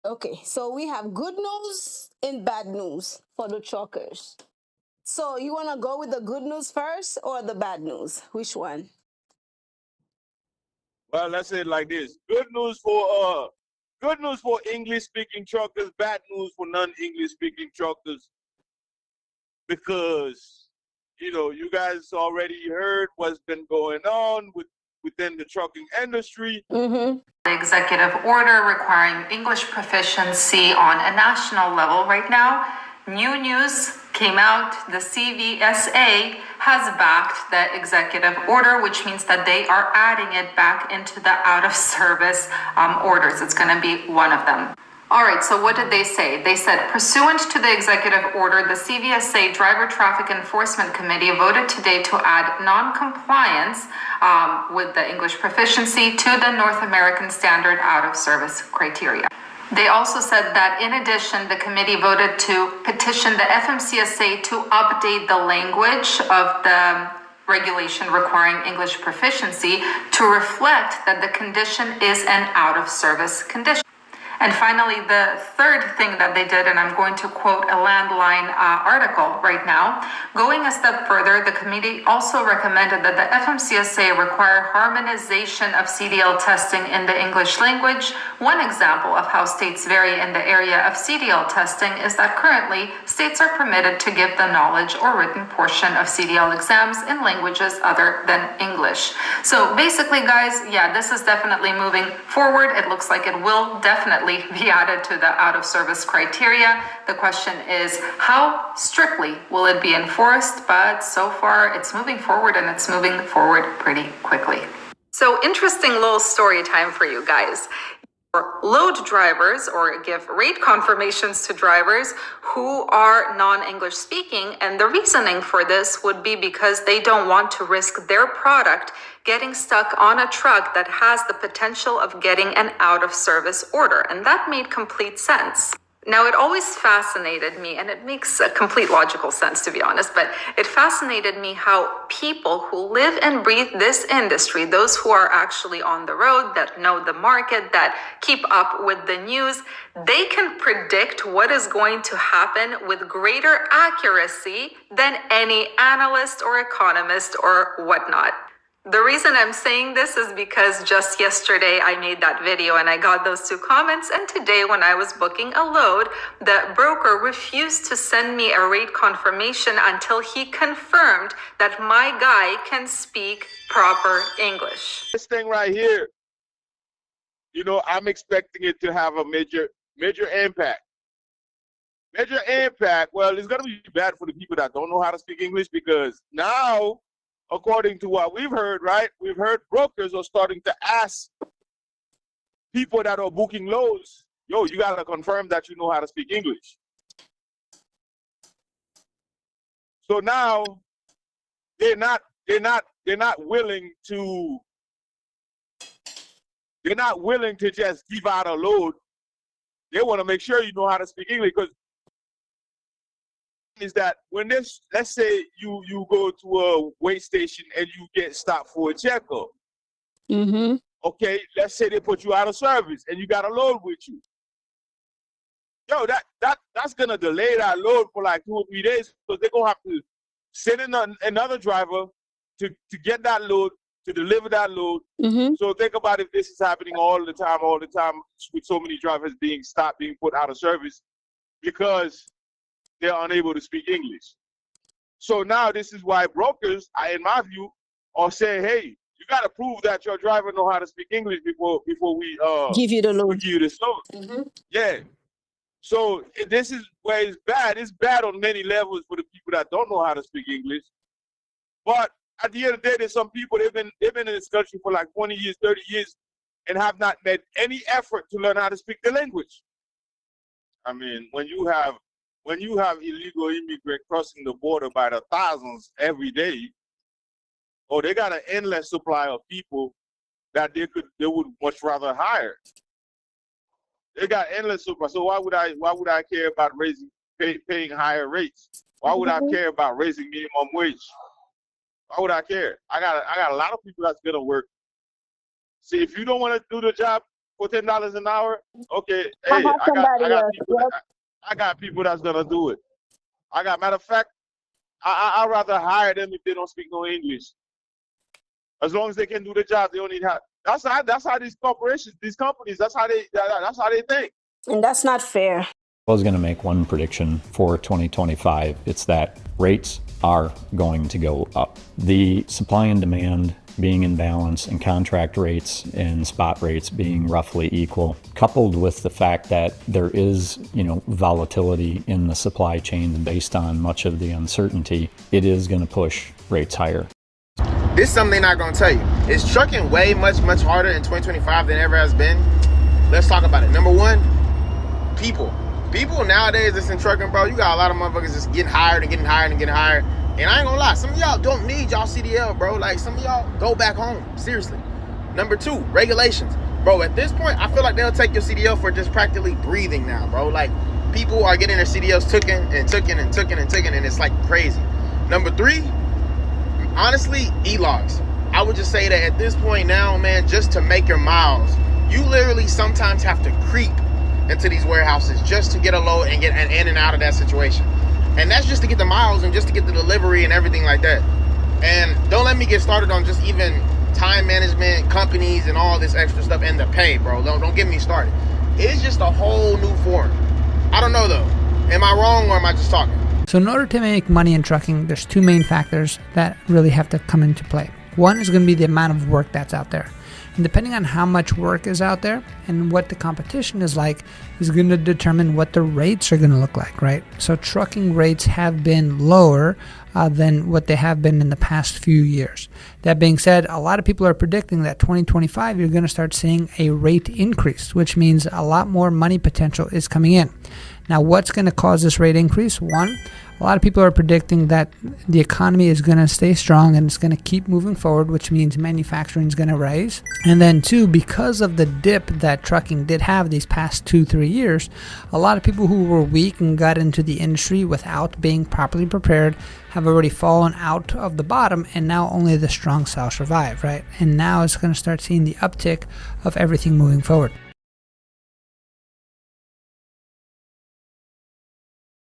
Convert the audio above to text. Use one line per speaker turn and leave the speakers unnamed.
Okay, so we have good news and bad news for the truckers. So you want to go with the good news first or the bad news? Which one?
Well, let's say it like this. Good news for English speaking truckers, bad news for non-English speaking truckers, because you guys already heard what's been going on within the trucking industry.
Mm-hmm.
The executive order requiring English proficiency on a national level right now. New news came out. The CVSA has backed the executive order, which means that they are adding it back into the out of service orders. It's going to be one of them. All right, so what did they say? They said, pursuant to the executive order, the CVSA Driver Traffic Enforcement Committee voted today to add non-compliance with the English proficiency to the North American Standard out-of-service criteria. They also said that in addition, the committee voted to petition the FMCSA to update the language of the regulation requiring English proficiency to reflect that the condition is an out-of-service condition. And finally, the third thing that they did, and I'm going to quote a Landline article right now, going a step further, the committee also recommended that the FMCSA require harmonization of CDL testing in the English language. One example of how states vary in the area of CDL testing is that currently states are permitted to give the knowledge or written portion of CDL exams in languages other than English. So basically, guys, yeah, this is definitely moving forward. It looks like it will definitely be added to the out-of-service criteria. The question is, how strictly will it be enforced? But so far, it's moving forward, and it's moving forward pretty quickly. So interesting little story time for you guys. Load drivers or give rate confirmations to drivers who are non-English speaking, and the reasoning for this would be because they don't want to risk their product getting stuck on a truck that has the potential of getting an out-of-service order, and that made complete sense. Now, it always fascinated me, and it makes a complete logical sense, to be honest, but it fascinated me how people who live and breathe this industry, those who are actually on the road, that know the market, that keep up with the news, they can predict what is going to happen with greater accuracy than any analyst or economist or whatnot. The reason I'm saying this is because just yesterday I made that video and I got those 2 comments, and today when I was booking a load, the broker refused to send me a rate confirmation until he confirmed that my guy can speak proper English.
This thing right here, I'm expecting it to have a major impact. Major impact. Well, it's going to be bad for the people that don't know how to speak English, because now, according to what we've heard, right? We've heard brokers are starting to ask people that are booking loads, yo, you got to confirm that you know how to speak English. So now they're not willing to just give out a load. They want to make sure you know how to speak English, because is that when let's say you go to a weigh station and you get stopped for a checkup.
Mm-hmm.
Okay, let's say they put you out of service and you got a load with you. Yo, that's gonna delay that load for like 2 or 3 days, because they're gonna have to send in another driver to get that load, to deliver that load.
Mm-hmm.
So think about if this is happening all the time, with so many drivers being stopped, being put out of service because they're unable to speak English. So now this is why brokers, in my view, are saying, hey, you got to prove that your driver know how to speak English before we
Give you the load.
we give you this load.
Mm-hmm.
Yeah. So this is where it's bad. It's bad on many levels for the people that don't know how to speak English. But at the end of the day, there's some people, they've been in this country for like 20 years, 30 years, and have not made any effort to learn how to speak the language. I mean, when you have illegal immigrants crossing the border by the thousands every day, or they got an endless supply of people that they would much rather hire. They got endless supply. So why would I care about paying higher rates? Why would I care about raising minimum wage? Why would I care? I got a lot of people that's gonna work. See, if you don't want to do the job, for $10 an hour. Okay,
I
hey,
have somebody else. Yep.
I got people that's gonna do it. Matter of fact, I'd rather hire them if they don't speak no English. As long as they can do the job, they don't need help. That's how these corporations, these companies, that's how they think.
And that's not fair.
I was going to make one prediction for 2025. It's that rates are going to go up. The supply and demand being in balance and contract rates and spot rates being roughly equal, coupled with the fact that there is, volatility in the supply chain based on much of the uncertainty, it is going to push rates higher.
This is something they're not going to tell you. Is trucking way much harder in 2025 than ever has been? Let's talk about it. Number one, people nowadays that's in trucking, bro, you got a lot of motherfuckers just getting hired. And I ain't gonna lie, some of y'all don't need y'all CDL, bro. Like, some of y'all go back home, seriously. Number two, regulations. Bro, at this point, I feel like they'll take your CDL for just practically breathing now, bro. Like, people are getting their CDLs taken, and it's like crazy. Number three, honestly, e-logs. I would just say that at this point now, man, just to make your miles, you literally sometimes have to creep into these warehouses just to get a load and get in and out of that situation. And that's just to get the miles and just to get the delivery and everything like that. And don't let me get started on just even time management, companies, and all this extra stuff, and the pay, bro. Don't get me started. It's just a whole new form. I don't know, though. Am I wrong, or am I just talking?
So in order to make money in trucking, there's two main factors that really have to come into play. One is going to be the amount of work that's out there. And depending on how much work is out there and what the competition is like, is going to determine what the rates are going to look like, right? So trucking rates have been lower than what they have been in the past few years. That being said, a lot of people are predicting that 2025, you're going to start seeing a rate increase, which means a lot more money potential is coming in. Now, what's going to cause this rate increase? One, a lot of people are predicting that the economy is going to stay strong and it's going to keep moving forward, which means manufacturing is going to rise. And then two, because of the dip that trucking did have these past 2-3 years, a lot of people who were weak and got into the industry without being properly prepared have already fallen out of the bottom, and now only the strong shall survive, right? And now it's going to start seeing the uptick of everything moving forward.